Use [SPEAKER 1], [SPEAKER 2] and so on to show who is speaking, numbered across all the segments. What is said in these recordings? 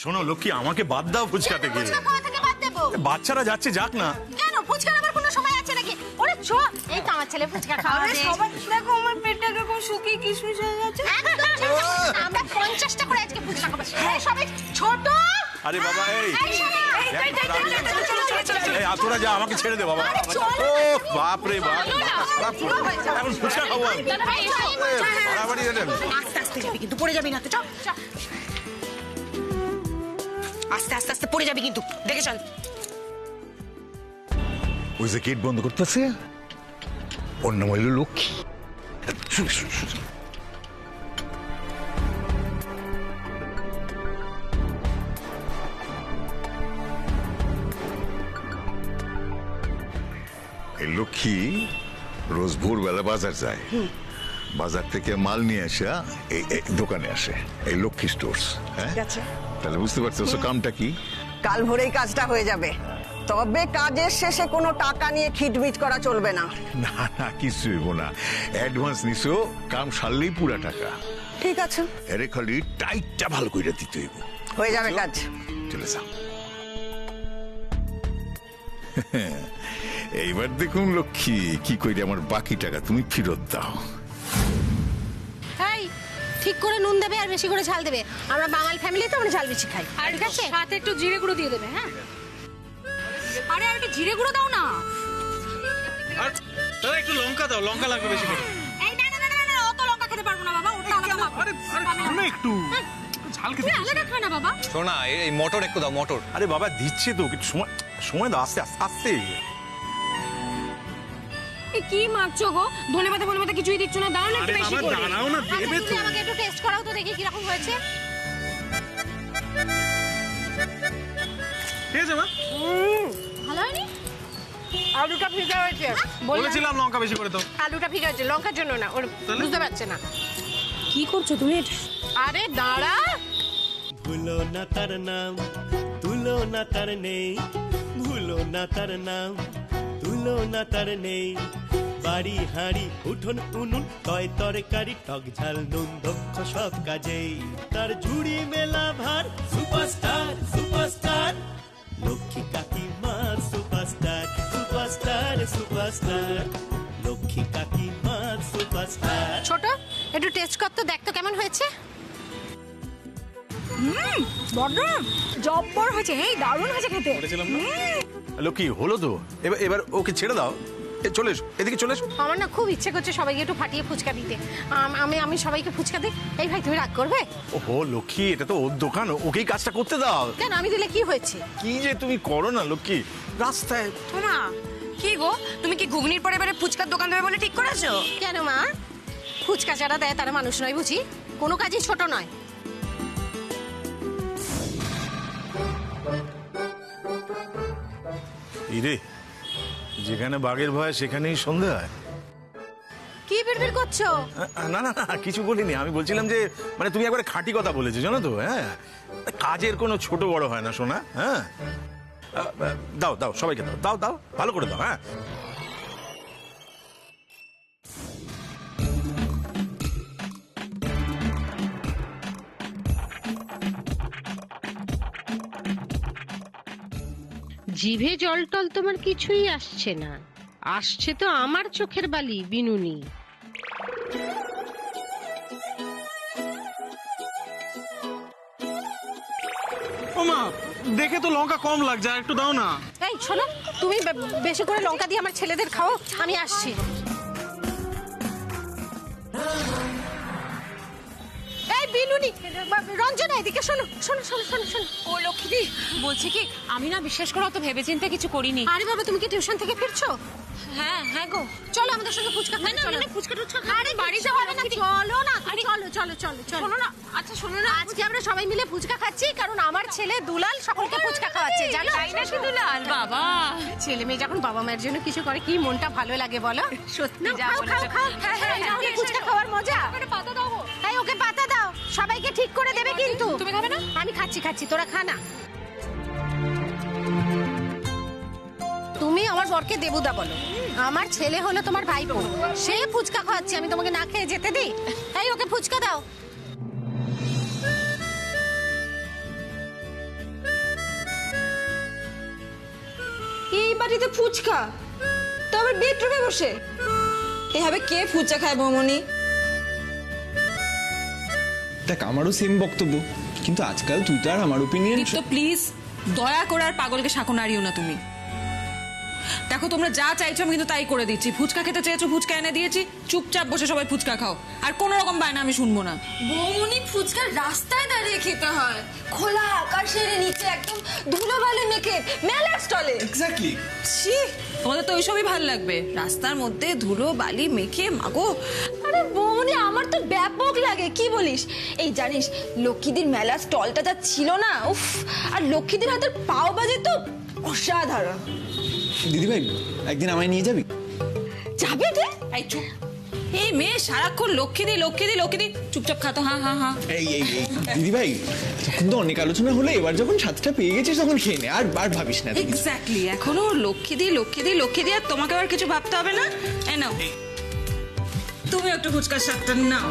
[SPEAKER 1] শোনো লক্ষ্মী, আমাকে বাদ দাও ফুচকা থেকে। বাচ্চারা যাচ্ছে, যাক না।
[SPEAKER 2] কেন ফুচকার আবার কোনো সময় আছে নাকি? ওরে ছো, এই তো আমার ছেলে ফুচকা খাওয়া দে।
[SPEAKER 3] সবাই দেখো আমার পেটটা কিরকম শুকিয়ে কিশমিশ হয়ে গেছে।
[SPEAKER 2] একদম ঠিক আছে। আমরা 50টা করে আজকে ফুচকা খাবো। এই সবাই ছোট।
[SPEAKER 1] আরে বাবা, এই
[SPEAKER 3] চলো।
[SPEAKER 1] তোরা যা, আমাকে ছেড়ে দে বাবা। ও বাপ রে বাপ, এখন ফুচকা খাবো আমি। বাড়াবাড়ি এলেন।
[SPEAKER 3] আস্তে আস্তে যাবি কিন্তু, পড়ে যাবি না তো। চল আস্তে আস্তে আস্তে পড়ে যাবি কিন্তু, দেখে চল।
[SPEAKER 4] ওই যে গেট বন্ধ করতেছে, ওর নাম হইল লক্ষ্মী। এই লক্ষ্মী রোজ ভোরবেলা বাজার যায়, বাজার থেকে মাল নিয়ে আসা এই দোকানে আসে, এই লক্ষ্মী স্টোর্স। হ্যাঁ,
[SPEAKER 5] ঠিক আছে।
[SPEAKER 4] তাহলে বুঝতে পারছো কামটা কি?
[SPEAKER 5] কাল ভোরেই কাজটা হয়ে যাবে, তবে কাজের শেষে কোনো টাকা নিয়ে খিটমিট করা চলবে না।
[SPEAKER 4] না না, কিছু হইব না। অ্যাডভান্স নিছো, কাম সারলেই পুরা টাকা।
[SPEAKER 5] ঠিক আছে,
[SPEAKER 4] এরে খালি টাইটটা ভালো করে দিতে হইব।
[SPEAKER 5] হয়ে যাবে কাজ।
[SPEAKER 4] চলে যাও। এইবার দেখুন লক্ষ্মী, কি কইরে আমার বাকি টাকা তুমি ফেরত দাও।
[SPEAKER 2] এই ঠিক করে নুন দেবে আর বেশি করে ঝাল দেবে। আমরা বাঙাল ফ্যামিলি তো, আমরা ঝাল বেশি খাই।
[SPEAKER 3] আর
[SPEAKER 2] ঠিক আছে,
[SPEAKER 3] সাথে একটু জিরে গুঁড়ো দিয়ে দেবে। হ্যাঁ, আরে আর একটু জিরে গুঁড়ো দাও না।
[SPEAKER 6] আর দাদা একটু লঙ্কা দাও, লঙ্কা লাগবে বেশি করে।
[SPEAKER 3] এই না, অত লঙ্কা খেতে পারবো না বাবা, ওটা আলাদা খাবো।
[SPEAKER 6] আরে খাও না একটু, ঝাল খেতে।
[SPEAKER 3] তুমি আলাদা খা না বাবা।
[SPEAKER 6] শোনা, এই মটর একটু দাও, মটর।
[SPEAKER 1] আরে বাবা দিচ্ছে তো, কিছু সময় সময় দাও, আস্তে আস্তে আস্তে।
[SPEAKER 3] এ কি মাখছো গো? ধনেপাতা কিছুই দিচ্ছ না, দাও না একটু
[SPEAKER 6] আরে
[SPEAKER 3] বেশি
[SPEAKER 6] বাবা
[SPEAKER 3] করে।
[SPEAKER 6] দাঁড়াও না,
[SPEAKER 2] আচ্ছা,
[SPEAKER 6] দেবে তো।
[SPEAKER 2] তুমি আমাকে একটু টেস্ট করাও তো, দেখি কি রকম হয়েছে।
[SPEAKER 6] ঠিক আছে মা,
[SPEAKER 2] ভালো হয়নি?
[SPEAKER 3] আলুটা ফিকা হয়েছে।
[SPEAKER 6] বলেছিলাম লঙ্কা বেশি করে দাও।
[SPEAKER 3] আলুটা ফিকা হয়েছে, লঙ্কার জন্য না। ওর
[SPEAKER 6] তাহলে?
[SPEAKER 3] বুঝতে পারছে না। কি করছো তুমি এটা? আরে দাঁড়া।
[SPEAKER 7] ভুলো না তার নাম, তুলো না তার নেই, ভুলো না তার নাম, তুলো না তার নেই। বাড়ি হাঁড়ি উঠোন উনুন, তয় তরকারি টক ঝাল নুন, দক্ষ সব কাজেই তার ঝুড়ি মেলা ভার। সুপারস্টার সুপারস্টার লক্ষ্মী কাকিমা, সুপারস্টার সুপারস্টার সুপারস্টার লক্ষ্মী কাকিমা, সুপারস্টার।
[SPEAKER 2] ছোট একটু টেস্ট কর তো, দেখ তো কেমন হয়েছে।
[SPEAKER 3] বড় জব্বর হয়েছে, এই দারুণ হয়েছে খেতে।
[SPEAKER 6] বলেছিলাম না।
[SPEAKER 1] লক্ষ্মী হলো তো, এবার এবার ওকে ছেড়ে দাও। চলে এসো, এদিকে চলে এসো।
[SPEAKER 2] আমার না খুব ইচ্ছে করছে সবাইকে একটু ফাটিয়ে ফুচকা দিতে। আমি সবাইকে ফুচকা দিই। এই ভাই, তুমি রাগ করবে?
[SPEAKER 1] ওহো লক্ষ্মী, এটা তো ওর দোকান, ওকেই কাজটা করতে দাও।
[SPEAKER 2] কেন আমি দিলে কি হয়েছে?
[SPEAKER 1] কি যে তুমি করো না লক্ষ্মী, রাস্তায়।
[SPEAKER 3] শোনা, কি গো তুমি কি ঘুগনির পরে এবারে ফুচকার দোকান দেবে বলে ঠিক করেছো?
[SPEAKER 2] কেন মা, ফুচকা যারা দেয় তারা মানুষ নয় বুঝি? কোনো কাজই ছোট নয়।
[SPEAKER 1] ইরে, যেখানে বাঘের ভয় সেখানেই সন্ধ্যা হয়।
[SPEAKER 2] কি বিড়বিড় করছো?
[SPEAKER 1] না না না, কিছু বলিনি। আমি বলছিলাম যে মানে তুমি একবারে খাঁটি কথা বলেছো, জানো তো। হ্যাঁ, কাজের কোনো ছোট বড় হয় না সোনা। হ্যাঁ, দাও দাও, সবাইকে দাও, দাও দাও, ভালো করে দাও। হ্যাঁ,
[SPEAKER 8] জিভে জল টল তোমার কিছুই আসছে না, আসছে তো আমার চোখের বালি বিনুনি।
[SPEAKER 6] ও মা, দেখে তো লঙ্কা কম লাগছে, আর একটু দাও না।
[SPEAKER 2] এই শোনো, তুমি বেশি করে লঙ্কা দিয়ে আমার ছেলেদের খাও, আমি আসছি। এই বিনুনি, রঞ্জনা এদিকে শোনো শোনো শোনো শোনো শোনো।
[SPEAKER 3] ও লক্ষ্মী, বলছি কি আমি না বিশ্বাস করে অত ভেবেচিন্তে কিছু করিনি।
[SPEAKER 2] আরে বাবা, তুমি কি টিউশন থেকে ফিরছো?
[SPEAKER 3] হ্যাঁ হ্যাঁ গো।
[SPEAKER 2] চলো আমাদের সঙ্গে ফুচকা খেতে চলো।
[SPEAKER 3] ফুচকা টুচকা
[SPEAKER 2] আরে বাড়ি যাওয়া হবে না, চলো না, চলো চলো চলো চলো।
[SPEAKER 3] শোনো না, আচ্ছা শোনো না,
[SPEAKER 2] আজকে আমরা সবাই মিলে ফুচকা খাচ্ছি, কারণ আমার ছেলে দুলাল সকলকে ফুচকা খাওয়াচ্ছে, জানো?
[SPEAKER 3] তাই না শুধু লাল বাবা।
[SPEAKER 2] ছেলে মেয়ে যখন বাবা মায়ের জন্য কিছু করে, কি মনটা ভালো লাগে বলো?
[SPEAKER 3] সত্যি যা
[SPEAKER 2] খাও খাও
[SPEAKER 3] বলেছো।
[SPEAKER 2] খাও।
[SPEAKER 3] হ্যাঁ, হ্যাঁ,
[SPEAKER 2] এই নাহলে
[SPEAKER 3] এসো,
[SPEAKER 2] ফুচকা
[SPEAKER 3] এসো।
[SPEAKER 2] খাওয়ার মজা।
[SPEAKER 3] একটা পাতা দাও গো।
[SPEAKER 2] এই ওকে পাতা দাও, সবাইকে ঠিক করে দেবে কিন্তু।
[SPEAKER 3] তুমি খাবে না?
[SPEAKER 2] আমি খাচ্ছি খাচ্ছি, তোরা খা না। তুমি আমার বরকে দেবুদা বলো, আমার ছেলে হলো তোমার ভাইপো, সে ফুচকা খাওয়াচ্ছে, আমি তোমাকে না খেয়ে যেতে দিই? এই ওকে ফুচকা দাও।
[SPEAKER 3] পরিপাটিতে ফুচকা, তবে বেডরুমে বসে। এভাবে কে ফুচকা খায় বৌমনি?
[SPEAKER 9] দেখ আমারও সেম বক্তব্য, কিন্তু আজকাল তুই তো আর আমার ওপিনিয়ন।
[SPEAKER 3] তো প্লিজ দয়া করে আর পাগলকে শাঁখো নাড়িও না তুমি। দেখো তোমরা যা চাইছো আমি কিন্তু তাই করে দিচ্ছি। ফুচকা খেতে চেয়েছো, ফুচকা এনে দিয়েছি, চুপচাপ বসে সবাই ফুচকা খাও, আর কোনো রকম বায়না আমি শুনবো না।
[SPEAKER 10] বৌমনি ফুচকা রাস্তায় দাঁড়িয়ে খেতে হয়, খোলা আকাশের নিচে একদম ধুলোবালি মেখে মেলার স্টলে।
[SPEAKER 9] এক্স্যাক্টলি।
[SPEAKER 3] ছি, তোমাদের তো ওইসবই ভালো লাগবে, রাস্তার মধ্যে ধুলো বালি মেখে। মাগো
[SPEAKER 10] আরে বৌমনি আমার তো ব্যাপক লাগে, কি বলিস? এই জানিস লক্ষ্মীদের মেলার স্টলটা যা ছিল না, উফ! আর লক্ষ্মীদের হাতের পাও ভাজি তো অসাধারণ।
[SPEAKER 9] দিদি ভাই একদিন আমায় নিয়ে যাবি?
[SPEAKER 10] যাবি রে?
[SPEAKER 3] এই চুপ, এই মেয়ে সারাক্ষণ লক্ষ্মীদি লক্ষ্মীদি লক্ষ্মীদি, চুপচাপ খাতো। হ্যাঁ হ্যাঁ হ্যাঁ।
[SPEAKER 9] এই এই এই দিদি ভাই, তখন তো অনেক আলোচনা হলো, এবার যখন স্বাদটা পেয়ে গেছিস তখন খেয়ে নে, আর ভাবিস না।
[SPEAKER 3] এক্স্যাক্টলি, এখনো লক্ষ্মীদি লক্ষ্মীদি লক্ষ্মীদি, আর তোমাকে আর কিছু ভাবতে হবে না। এই নাও, তুমি একটু ফুচকার স্বাদটা নাও।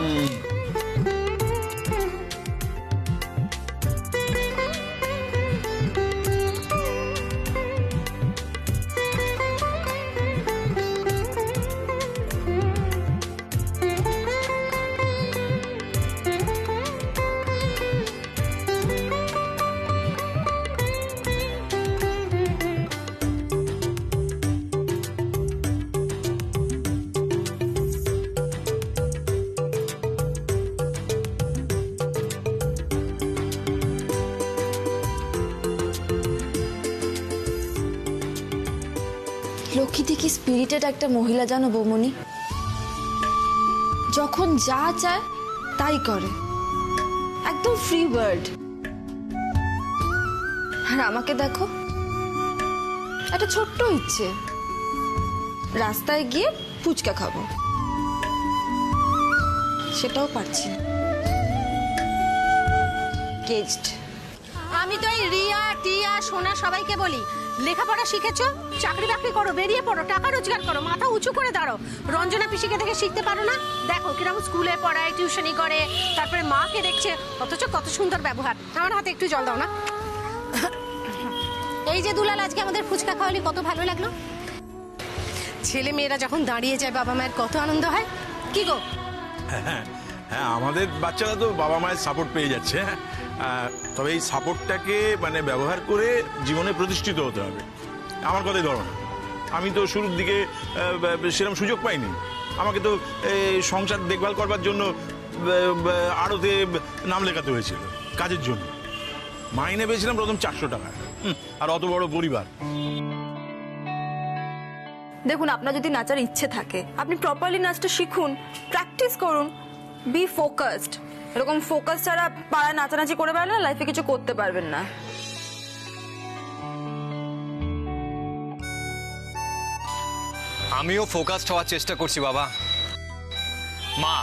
[SPEAKER 10] লক্ষ্মীটি কি স্পিরিটেড একটা মহিলা জানো বৌমনি? যখন যা চায় তাই করে, একদম ফ্রি বার্ড। আর আমাকে দেখো, একটা ছোট্ট ইচ্ছে, রাস্তায় গিয়ে ফুচকা খাবো, সেটাও পারছি না। কেজড।
[SPEAKER 2] আমি তো এই রিয়া টিয়া সোনা সবাইকে বলি, লেখাপড়া শিখেছো, চাকরি বাকরি করো, বেরিয়ে পড়ো, টাকা রোজগার করো, মাথা উঁচু করে দাঁড়ো। রঞ্জনা পিসিকে দেখে শিখতে পারো না? দেখো কিরকম স্কুলে পড়ায়, টিউশনি করে, তারপরে মাকে দেখছে, অথচ কত সুন্দর ব্যবহার। আমার হাতে একটু জল দাও না। এই যে দুলাল, আজকে আমাদের ফুচকা খাওয়ালি, কত ভালো লাগলো। ছেলে মেয়েরা যখন দাঁড়িয়ে যায় বাবা মায়ের কত আনন্দ হয়। কি গো?
[SPEAKER 1] হ্যাঁ, আমাদের বাচ্চারা তো বাবা মায়ের সাপোর্ট পেয়ে যাচ্ছে। তবে এই সাপোর্টটাকে মানে ব্যবহার করে জীবনে প্রতিষ্ঠিত হতে হবে। আমার কথাই ধরো না, আমি তো শুরুর দিকে সেরকম সুযোগ পাইনি। আমাকে তো সংসার দেখভাল করবার জন্য আড়তে নাম লেখাতে হয়েছিল কাজের জন্য। মাইনে পেয়েছিলাম প্রথম 400 টাকা, আর অত বড় পরিবার।
[SPEAKER 10] দেখুন, আপনার যদি নাচার ইচ্ছে থাকে, আপনি প্রপারলি নাচটা শিখুন, প্র্যাকটিস করুন, বি ফোকাসড। এরকম ফোকাস ছাড়া পাড়ায় নাচানাচি করে পারলে লাইফে কিছু করতে পারবেন না।
[SPEAKER 11] আমিও ফোকাসড হওয়ার চেষ্টা করছি বাবা। মা,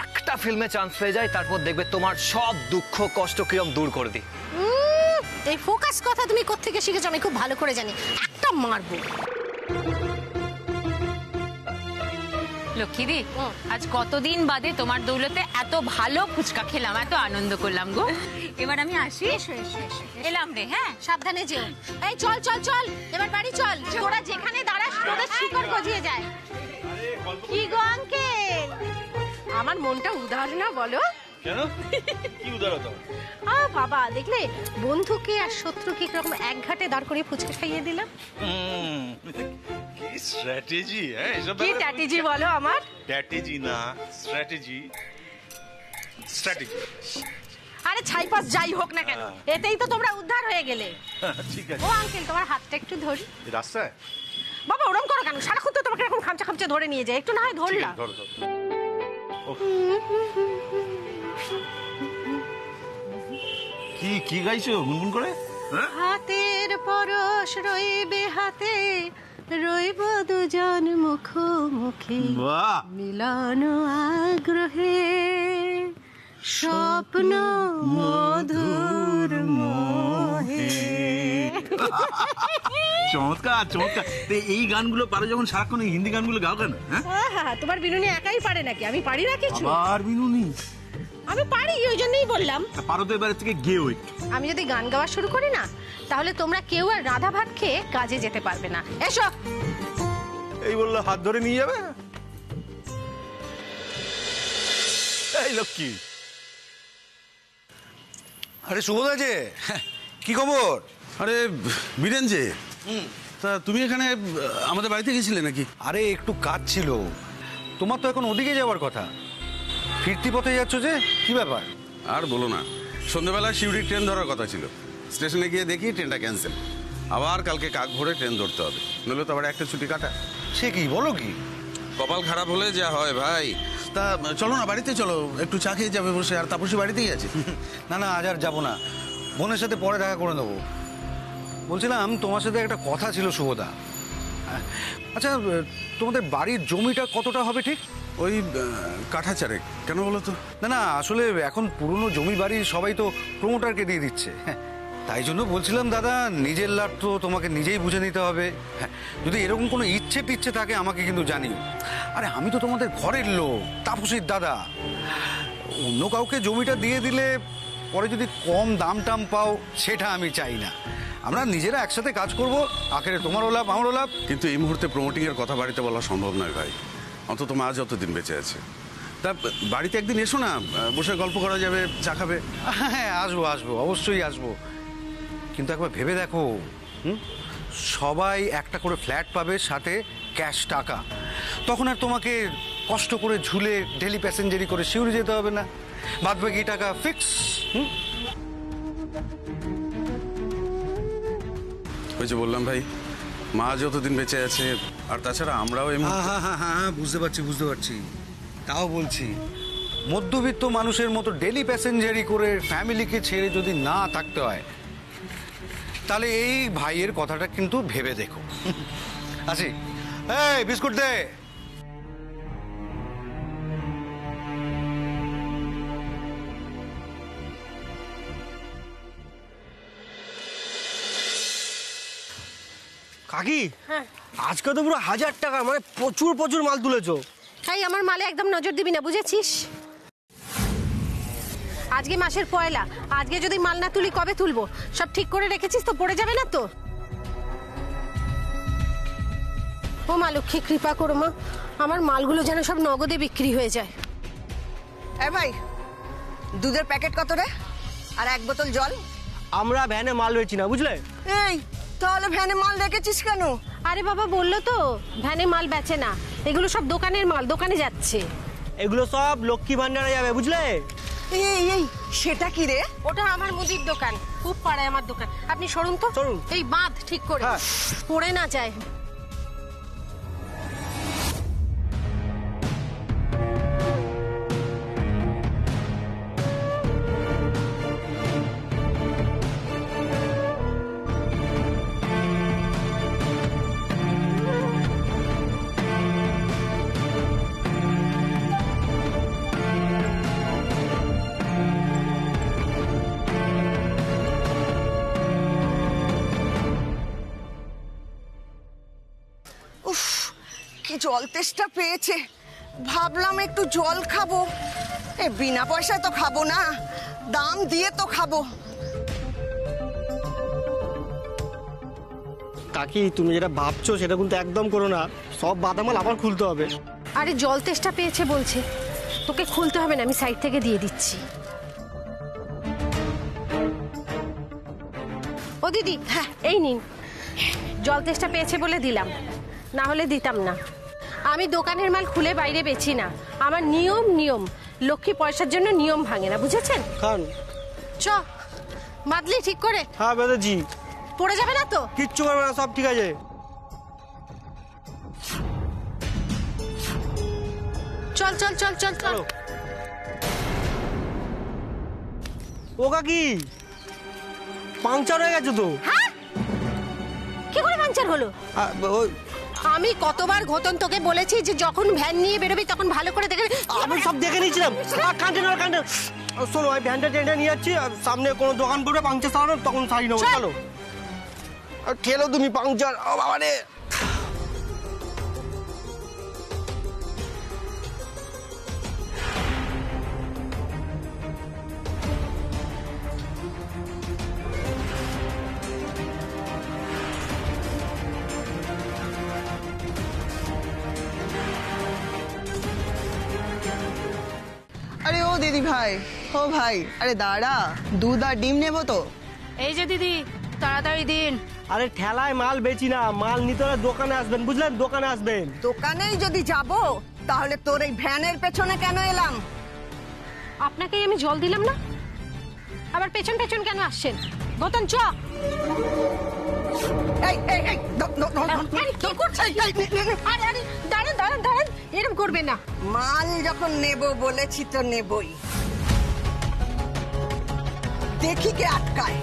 [SPEAKER 11] একটা ফিল্মে চান্স পেয়ে যায়, তারপর দেখবে তোমার সব দুঃখ কষ্ট কিরম দূর করে দিই।
[SPEAKER 2] এই ফোকাস কথা তুমি কোত্থেকে শিখেছো আমি খুব ভালো করে জানি, একটা মারবো।
[SPEAKER 3] লক্ষ্মীদি, আজ কতদিন বাদে তোমার দৌলতে এত ভালো ফুচকা খেলাম, এত আনন্দ করলাম গো। এবার আমি আসি। এলাম রে। হ্যাঁ,
[SPEAKER 2] সাবধানে যেও। এই চল চল চল, এবার বাড়ি চল। তোরা যেখানে দাঁড়াস তোদের শিকড় গজিয়ে যায়। কি গো আঙ্কেল, আমার মনটা উদার না বলো?
[SPEAKER 1] কেন, কি উদারতা?
[SPEAKER 2] বাবা, দেখলে বন্ধুকে আর শত্রুকে কিরকম এক ঘাটে দাঁড় করিয়ে ফুচকা খাইয়ে দিলাম।
[SPEAKER 1] কি স্ট্র্যাটেজি!
[SPEAKER 2] কি স্ট্র্যাটেজি বলো আমার?
[SPEAKER 1] স্ট্র্যাটেজি না, স্ট্র্যাটেজি।
[SPEAKER 2] আরে ছাইপাস যাই হোক না কেন, এতেই তো তোমরা উদ্ধার হয়ে গেলে।
[SPEAKER 1] ঠিক আছে।
[SPEAKER 2] ও আঙ্কেল, তোমার হাতটা একটু ধরি।
[SPEAKER 1] রাস্তায়
[SPEAKER 2] বাবা ওরম করো কেন? সারাক্ষণ তো তোমাকে এরকম খামচা খামচা ধরে নিয়ে যায়, একটু না হয় ধরলাম।
[SPEAKER 1] কি গাইছো গুনগুন করে?
[SPEAKER 2] হাতের পরশ রইবে হাতে, রইব দুজন মুখোমুখি, মিলন আগ্রহে, স্বপ্ন মধুর মোহে।
[SPEAKER 1] চমৎকার চমৎকার। এই গানগুলো পারো যখন, সারাক্ষণ এই হিন্দি গানগুলো গাও কেন?
[SPEAKER 2] হ্যাঁ, তোমার বিনুনি একাই পারে নাকি? আমি পারি না কিছু?
[SPEAKER 1] আর বিনুনি
[SPEAKER 2] আমি পারি, ওই জন্যই বললাম।
[SPEAKER 1] পারো তো এবারে থেকে গেও একটু।
[SPEAKER 2] আমি যদি গান গাওয়া শুরু করি না তাহলে তোমরা কেউ আর রাধা ভাত খেয়ে কাজে যেতে পারবে না। এসো।
[SPEAKER 1] এই বললো হাত ধরে নিয়ে যাবে। এই লক্ষ্মী,
[SPEAKER 12] আরে সুবোধ আছে, কি খবর?
[SPEAKER 6] আরে বীরেন যে, তা তুমি এখানে আমাদের বাড়িতে গেছিলে নাকি?
[SPEAKER 12] আরে একটু কাজ ছিল। তোমার তো এখন ওদিকে যাওয়ার কথা, ফিরতি পথে যাচ্ছ যে, কি ব্যাপার?
[SPEAKER 6] আর বলো না, সন্ধ্যেবেলা শিউরির ট্রেন ধরার কথা ছিল, স্টেশনে গিয়ে দেখি ট্রেনটা ক্যান্সেল। আবার কালকে কাক ভরে ট্রেন ধরতে হবে, নইলে তো আবার একটা ছুটি কাটা।
[SPEAKER 12] সে কি বলো কি?
[SPEAKER 6] কপাল খারাপ হলে যা হয় ভাই। তা চলো না বাড়িতে চলো, একটু চা খেয়ে যাবে বসে। আর তাপসী বাড়িতেই আছে।
[SPEAKER 12] না না, আজ আর যাবো না, বোনের সাথে পরে দেখা করে নেবো। বলছিলাম তোমার সাথে একটা কথা ছিল শুভদা। আচ্ছা, তোমাদের বাড়ির জমিটা কতটা হবে ঠিক?
[SPEAKER 6] ওই কাঠা চারেক। কেন বলো তো?
[SPEAKER 12] না না, আসলে এখন পুরনো জমি বাড়ি সবাই তো প্রমোটারকে দিয়ে দিচ্ছে। তাই জন্য বলছিলাম দাদা, নিজের লাভ তো তোমাকে নিজেই বুঝে নিতে হবে। হ্যাঁ, যদি এরকম কোনো ইচ্ছে টিচ্ছে থাকে আমাকে কিন্তু জানিও। আরে আমি তো তোমাদের ঘরের লোক, তাপসীর দাদা। অন্য কাউকে জমিটা দিয়ে দিলে পরে যদি কম দাম টাম পাও, সেটা আমি চাই না। আমরা নিজেরা একসাথে কাজ করব, আখেরে তোমারও লাভ আমারও লাভ।
[SPEAKER 6] কিন্তু এই মুহূর্তে প্রমোটিং এর কথা বাড়িতে বলা সম্ভব নয় ভাই, অন্তত মা যতদিন বেঁচে আছে। তা বাড়িতে একদিন এসো না, বসে গল্প করা যাবে, চা খাবে।
[SPEAKER 12] হ্যাঁ, আসবো আসবো, অবশ্যই আসবো। কিন্তু একবার ভেবে দেখো, সবাই একটা করে ফ্ল্যাট পাবে, সাথে ক্যাশ টাকা। তখন আর তোমাকে কষ্ট করে ঝুলে ডেলি প্যাসেঞ্জারি করে শিউরে যেতে হবে না, বাদ বাকি টাকা ফিক্স।
[SPEAKER 6] ওই যে বললাম ভাই, মা যতদিন বেঁচে আছে, আর তাছাড়া আমরাও এই মুহূর্তে-
[SPEAKER 12] হ্যাঁ, বুঝতে পারছি। তাও বলছি, মধ্যবিত্ত মানুষের মতো ডেলি প্যাসেঞ্জারি করে ফ্যামিলিকে ছেড়ে যদি না থাকতে হয়, তাহলে এই ভাইয়ের কথাটা কিন্তু ভেবে দেখো। আছি, এই বিস্কুট দে।
[SPEAKER 13] কাকি, আজকে তো পুরো 1000 টাকা, মানে প্রচুর প্রচুর মাল তুলেছো।
[SPEAKER 2] তাই আমার মালে একদম নজর দিবি না, বুঝেছিস? আজকে মাসের পয়লা, আজকে যদি মাল না তুলি কবে তুলবো? সব ঠিক করে রেখেছিস তো, পড়ে যাবে না তো? ও মা লক্ষ্মী, কৃপা করো মা, আমার মালগুলো যেন সব নগদে বিক্রি হয়ে যায়।
[SPEAKER 5] এ ভাই, দুধের প্যাকেট কত রে? আর 1 বোতল জল।
[SPEAKER 13] আমরা ভ্যানে মাল বেচি না, বুঝলে?
[SPEAKER 5] এই, তাহলে ভ্যানে মাল রেখেছিস কেন?
[SPEAKER 2] আরে বাবা বললো তো ভ্যানে মাল বেচে না, এগুলো সব দোকানের মাল, দোকানে যাচ্ছে।
[SPEAKER 13] এগুলো সব লক্ষ্মী ভান্ডারে যাবে, বুঝলে?
[SPEAKER 5] এই সেটা কি রে?
[SPEAKER 2] ওটা আমার মুদির দোকান, খুব পাড়ায় আমার দোকান। আপনি সরুন তো,
[SPEAKER 13] সরুন।
[SPEAKER 2] এই বাঁধ ঠিক করে, পড়ে না যায়।
[SPEAKER 5] উফ, কি জল তেষ্টা পেয়েছে, ভাবলাম একটু জল খাবো। বিনা পয়সায় তো খাবো না, দাম দিয়ে তো খাবো।
[SPEAKER 13] কাকি, তুমি যেটা ভাবছো সেটা কিন্তু একদম করো না, সব বাদামাল আবার খুলতে হবে।
[SPEAKER 2] আরে জল তেষ্টা পেয়েছে বলছে, তোকে খুলতে হবে না, আমি সাইড থেকে দিয়ে দিচ্ছি। ও দিদি, হ্যাঁ এই নিন, জল তেষ্টা পেয়েছে বলে দিলাম, না হলে দিতাম না। আমি দোকানের মাল খুলে বাইরে বেচি না, আমার নিয়ম। লক্ষ্মী পয়সার জন্য নিয়ম ভাঙে না, বুঝেছেন?
[SPEAKER 13] খান।
[SPEAKER 2] চ বাদলি ঠিক করে।
[SPEAKER 13] হ্যাঁ বেদেছি।
[SPEAKER 2] পড়ে যাবে না তো?
[SPEAKER 13] কিচ্ছু করবে না, সব ঠিক আছে।
[SPEAKER 2] চল চল চল চল চল।
[SPEAKER 13] ও কাকি, পাংচার হয়ে গেছে তো।
[SPEAKER 2] হ্যাঁ, কি করে পাংচার হলো? আমি কতবার ঘতন তোকে বলেছি যে যখন ভ্যান নিয়ে বেরোবি তখন ভালো করে দেখবি।
[SPEAKER 13] আমি সব দেখে নিয়েছিলাম। কান্টে শোনো, ওই ভ্যানটা ট্রেনটা নিয়ে যাচ্ছি, সামনে কোনো দোকান পড়বে পাংচার সারানো, তখন সারি নেবো। চলো। খেলো তুমি পাংচার, ও বাবা রে।
[SPEAKER 5] দিদি ভাই, ও ভাই, আরে দাঁড়া, দুধ আর ডিম নেবো তো।
[SPEAKER 2] এই যে দিদি, তাড়াতাড়ি দিন।
[SPEAKER 13] আরে ঠেলায় মাল বেচি না, মাল নিতে হলে দোকানে আসবেন, বুঝলেন? দোকানে আসবেন।
[SPEAKER 5] দোকানেই যদি যাব তাহলে তোর এই ভ্যানের পেছনে কেন এলাম?
[SPEAKER 2] আপনাকেই আমি জল দিলাম না, আবার পেছন পেছন কেন আসছেন? গতন চ। কি করছেন? আরে দাঁড়ান দাঁড়ান দাঁড়ান, এরকম করবেন না।
[SPEAKER 5] মাল যখন নেব বলেছি তো নেবই, দেখি কে আটকায়।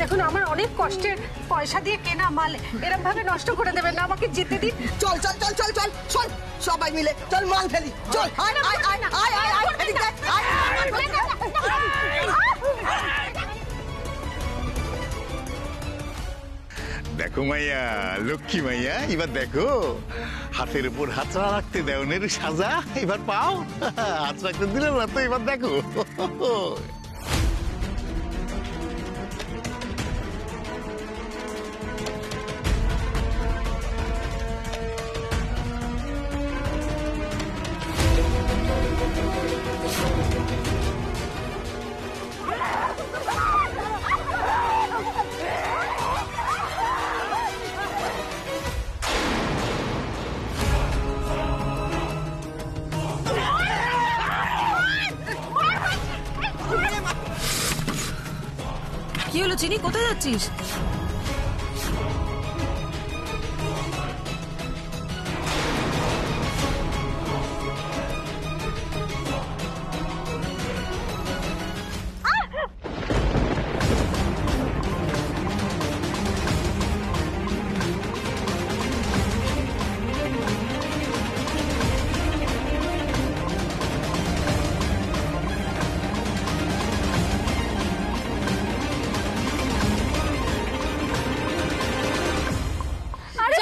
[SPEAKER 2] দেখুন, আমার অনেক কষ্টের পয়সা দিয়ে কেনা মাল এরকম ভাবে নষ্ট করে দেবেন না, আমাকে যেতে দিন।
[SPEAKER 5] চল চল চল চল চল চল, সবাই মিলে চল মাল ফেলি, চল। আয় আয় আয় আয় আয় আয়, এদিকে আয়।
[SPEAKER 4] দেখো মাইয়া, লক্ষ্মী মাইয়া, এবার দেখো হাতের উপর হাত রাখতে দেওনের সাজা এবার পাও। হাত রাখতে দিলে না তো, এবার দেখো।
[SPEAKER 3] কি হলো চিনি, কোথায় যাচ্ছিস?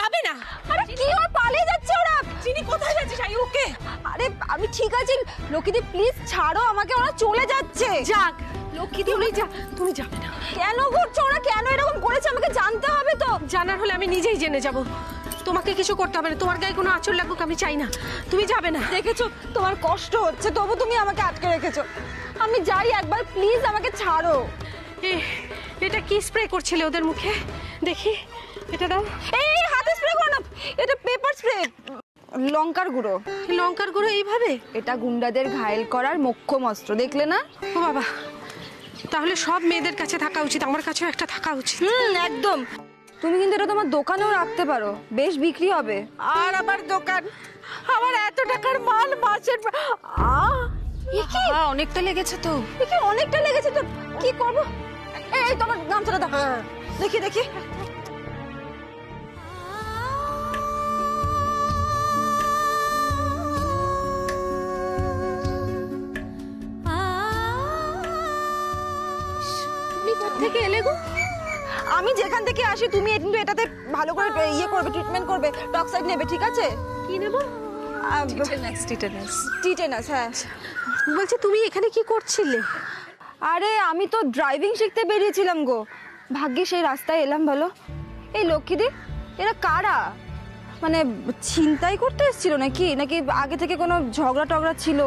[SPEAKER 2] যাবে না।
[SPEAKER 10] আরে কি ওর পালিয়ে যাচ্ছে ওরা।
[SPEAKER 3] চিনি কোথায় যাচ্ছিস? আই ওকে?
[SPEAKER 10] আরে আমি ঠিক আছি লক্ষ্মীদি, প্লিজ ছাড়ো আমাকে, ওরা চলে যাচ্ছে।
[SPEAKER 2] যাক লক্ষ্মী, তুমি যা, তুমি যাবে না।
[SPEAKER 10] কেন করছো ওরা, কেন এরকম করেছে আমাকে জানতে হবে তো।
[SPEAKER 2] জানার হলে আমি নিজেই জেনে যাব। তোমাকে কিছু করতে হবে না, তোমার গায়ে কোনো আঁচড় লাগুক আমি চাই না। তুমি যাবে না।
[SPEAKER 10] দেখেছো তোমার কষ্ট হচ্ছে, তবু তুমি আমাকে আটকে রেখেছো। আমি যাই একবার, প্লিজ আমাকে ছাড়ো।
[SPEAKER 2] এটা কি স্প্রে করছিলে ওদের মুখে? দেখি, এটা দাও।
[SPEAKER 10] এই হাতে স্প্রে করো না, এটা পেপার স্প্রে। লঙ্কার গুঁড়ো।
[SPEAKER 2] লঙ্কার গুঁড়ো এইভাবে?
[SPEAKER 10] এটা গুন্ডাদের ঘায়েল করার মোক্ষম অস্ত্র, দেখলে না?
[SPEAKER 2] ও বাবা, তাহলে সব মেয়েদের কাছে থাকা উচিত, আমার কাছেও একটা থাকা উচিত।
[SPEAKER 10] একদম। তুমি কিন্তু এটা তোমার দোকানেও রাখতে পারো, বেশ বিক্রি হবে।
[SPEAKER 2] আর আমার দোকান, আমার এত টাকার মাল, মাছের
[SPEAKER 3] অনেকটা লেগেছে তো।
[SPEAKER 10] অনেকটা লেগেছে তো, কি করবো? এই তোমার গামছাটা দাও, দেখি দেখি।
[SPEAKER 2] থেকে এলে গো?
[SPEAKER 10] আমি যেখান থেকে আসি তুমি কিন্তু এটাতে ভালো করে ইয়ে করবে, ট্রিটমেন্ট করবে, টক্সাইড নেবে, ঠিক আছে?
[SPEAKER 2] কি নেব?
[SPEAKER 10] টিটেনাস। হ্যাঁ
[SPEAKER 2] বলছি, তুমি এখানে কি করছিলে?
[SPEAKER 10] আরে আমি তো ড্রাইভিং শিখতে বেরিয়েছিলাম গো, ভাগ্যে সেই রাস্তায় এলাম। বলো এই লক্ষ্মীদি, এরা কারা? মানে ছিনতাই করতে এসেছিল নাকি, নাকি আগে থেকে কোনো ঝগড়া টগড়া ছিল?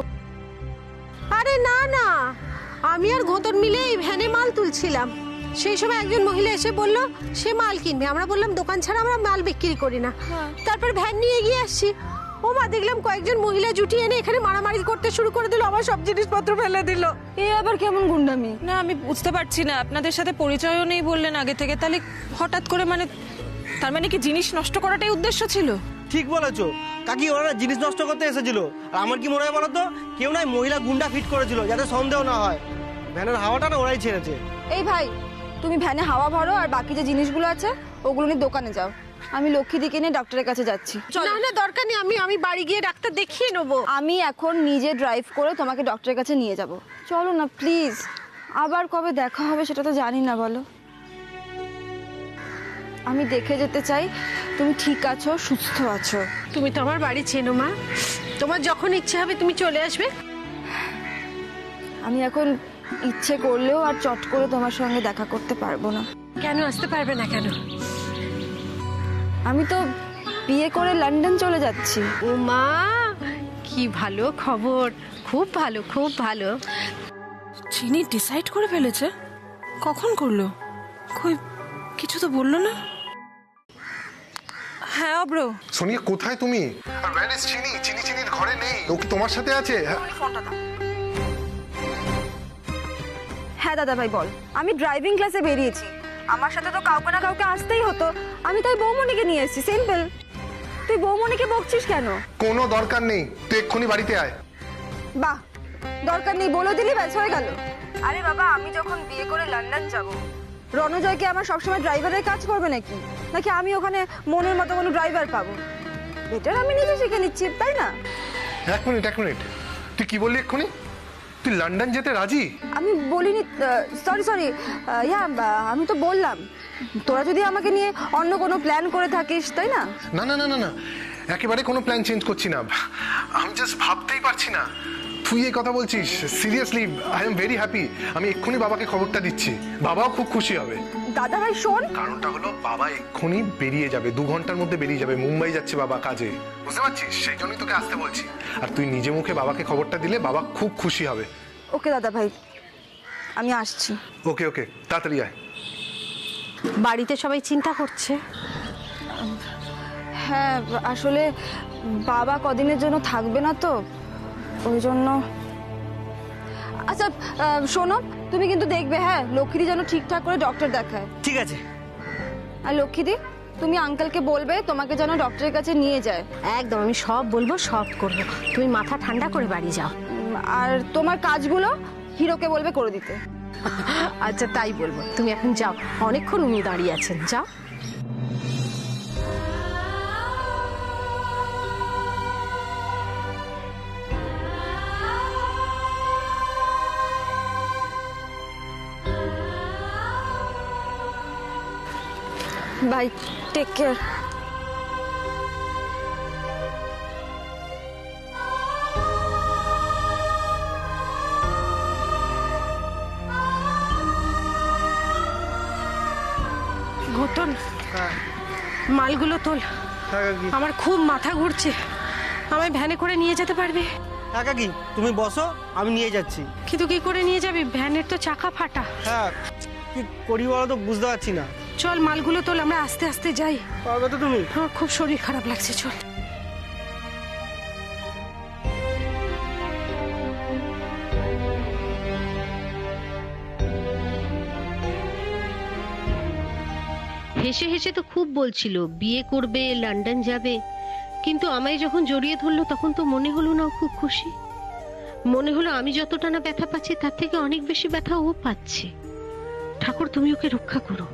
[SPEAKER 2] আরে না না, আমি আর ঘোতন মিলে এই ভ্যানে মাল তুলছিলাম। সেই সময় একজন মহিলা এসে বলল সে মাল কিনবে। আমরা বললাম দোকান ছাড়া আমরা মাল বিক্রি করি না। তারপর ভ্যান নিয়ে এগিয়ে আসছি, ও মা দেখলাম কয়েকজন মহিলা জুটিয়ে এনে এখানে মারামারি করতে শুরু করে দিল, আমার সব জিনিসপত্র ফেলে দিল।
[SPEAKER 10] এ আবার কেমন গুন্ডামি?
[SPEAKER 3] না আমি বুঝতে পারছি না, আপনাদের সাথে পরিচয়ও নেই বললেন আগে থেকে, তাহলে হঠাৎ করে মানে, তার মানে কি জিনিস নষ্ট করাটাই উদ্দেশ্য ছিল?
[SPEAKER 13] ঠিক বলেছো কাকি, ওরা জিনিস নষ্ট করতে এসেছিল। আর আমার কি মনে হয় বলো তো, কেউ নয় মহিলা গুন্ডা ফিট করেছিল যাতে সন্দেহ না হয়। ভ্যানের হাওয়াটা না ওরাই ছেড়েছে।
[SPEAKER 10] এই ভাই, তুমি ভ্যানে হাওয়া ভরো, আর বাকি যে জিনিসগুলো আছে ওগুলো নিয়ে দোকানে যাও। আমি লক্ষ্মীদিকে নিয়ে ডক্টরের কাছে যাচ্ছি।
[SPEAKER 2] না না দরকার নেই, আমি বাড়ি গিয়ে ডাক্তার দেখিয়ে নেবো।
[SPEAKER 10] আমি এখন নিজে ড্রাইভ করে তোমাকে ডক্টরের কাছে নিয়ে যাব। চলো না প্লিজ, আবার কবে দেখা হবে সেটা তো জানি না, বলো। আমি দেখে যেতে চাই তুমি ঠিক আছো, সুস্থ আছো।
[SPEAKER 2] তুমি তো আমার বাড়ি চেনো মা, তোমার যখন ইচ্ছে হবে তুমি চলে আসবে।
[SPEAKER 10] আমি এখন ইচ্ছে করলেও আর চট করে তোমার সঙ্গে দেখা করতে পারবো না।
[SPEAKER 2] কেন আসতে পারবে না কেন?
[SPEAKER 10] আমি তো বিয়ে করে লন্ডন চলে যাচ্ছি।
[SPEAKER 2] ও মা, কি কি ভালো খবর, খুব ভালো খুব ভালো।
[SPEAKER 3] চিনি ডিসাইড করে ফেলেছে? কখন করলো? কই কিছু তো বললো না। হ্যাঁ অব্র।
[SPEAKER 14] সোনিয়া কোথায় তুমি? আর where is চিনি? চিনির ঘরে নেই। ও কি তোমার সাথে আছে?
[SPEAKER 10] হ্যাঁ দাদা ভাই বল। আমি ড্রাইভিং ক্লাসে বেরিয়েছি, আমার সাথে তো কাউকে না কাউকে আসতেই হতো, আমি তাই বৌমনিকে নিয়ে এসেছি, সিম্পল। তুই বৌমনিকে বকছিস কেন?
[SPEAKER 14] কোনো দরকার নেই, তুই এক্ষুনি বাড়িতে আয়।
[SPEAKER 10] বাহ, দরকার নেই বলে দিলি, ব্যাস হয়ে গেল। আরে বাবা, আমি যখন বিয়ে করে লন্ডন যাব, রণজয় কি আমার সবসময় ড্রাইভারের কাজ করবে নাকি আমি ওখানে মনের মতো কোনো ড্রাইভার পাবো? বেটার আমি নিজে শিখে নিচ্ছি, তাই না?
[SPEAKER 14] এক মিনিট তুই কি বললি এক্ষুনি? তুই লন্ডন যেতে রাজি?
[SPEAKER 10] আমি বলিনি, সরি আমি তো বললাম তোরা যদি আমাকে নিয়ে অন্য কোনো প্ল্যান করে থাকিস, তাই না?
[SPEAKER 14] না, একেবারে কোনো প্ল্যান চেঞ্জ করছি না। আমি জাস্ট ভাবতেই পারছি না তুই এই কথা বলছিস। Seriously I am very happy. আমি এক্ষুনি বাবাকে খবরটা দিচ্ছি, বাবাও খুব খুশি হবে।
[SPEAKER 10] দাদা ভাই শোন,
[SPEAKER 14] কারণটা হলো বাবা এক্ষুনি বেরিয়ে যাবে, 2 ঘন্টার মধ্যে বেরিয়ে যাবে, মুম্বাই যাচ্ছে বাবা কাজে, বুঝতে পারছিস? সেই জন্যই তোকে আসতে বলছি। আর তুই নিজে মুখে বাবাকে খবরটা দিলে বাবা খুব খুশি হবে।
[SPEAKER 10] ওকে দাদা ভাই, আমি আসছি।
[SPEAKER 14] ওকে তাড়াতাড়ি আয়।
[SPEAKER 2] বাড়িতে সবাই চিন্তা করছে।
[SPEAKER 10] হ্যাঁ আসলে বাবা কদিনের জন্য থাকবে না তো, ওই জন্য। আচ্ছা শোনো, তুমি কিন্তু দেখবে হ্যাঁ, লক্ষ্মীদি যেন ঠিকঠাক করে ডক্টর দেখায়।
[SPEAKER 13] ঠিক আছে।
[SPEAKER 10] আর লক্ষ্মীদি, তুমি আঙ্কেলকে বলবে তোমাকে যেন ডক্টরের কাছে নিয়ে যায়।
[SPEAKER 2] একদম, আমি সব বলবো, সব করবো। তুমি মাথা ঠান্ডা করে বাড়ি যাও।
[SPEAKER 10] আর তোমার কাজগুলো হিরোকে বলবে করে দিতে।
[SPEAKER 2] আচ্ছা তাই বলবো, তুমি এখন যাও, অনেকক্ষণ উনি দাঁড়িয়ে আছেন, যাও।
[SPEAKER 10] By, take care.
[SPEAKER 2] ঘটন, মালগুলো তোল, আমার খুব মাথা ঘুরছে। আমায় ভ্যানে করে নিয়ে যেতে পারবে?
[SPEAKER 13] কাকি তুমি বসো, আমি নিয়ে যাচ্ছি।
[SPEAKER 2] কিন্তু কি করে নিয়ে যাবি? ভ্যানের তো চাকা ফাটা।
[SPEAKER 13] হ্যাঁ, কি করি বলো তো, বুঝতে পারছি না।
[SPEAKER 2] চল মালগুলো তোল, আমরা আস্তে আস্তে যাই।
[SPEAKER 13] পারবে তো তুমি?
[SPEAKER 2] আমার খুব শরীর খারাপ লাগছে, চল।
[SPEAKER 8] হেসে হেসে তো খুব বলছিল বিয়ে করবে, লন্ডন যাবে, কিন্তু আমায় যখন জড়িয়ে ধরলো তখন তো মনে হলো না ও খুব খুশি। মনে হলো আমি যতটা না ব্যথা পাচ্ছি তার থেকে অনেক বেশি ব্যথা ও পাচ্ছে। ঠাকুর তুমি ওকে রক্ষা করো।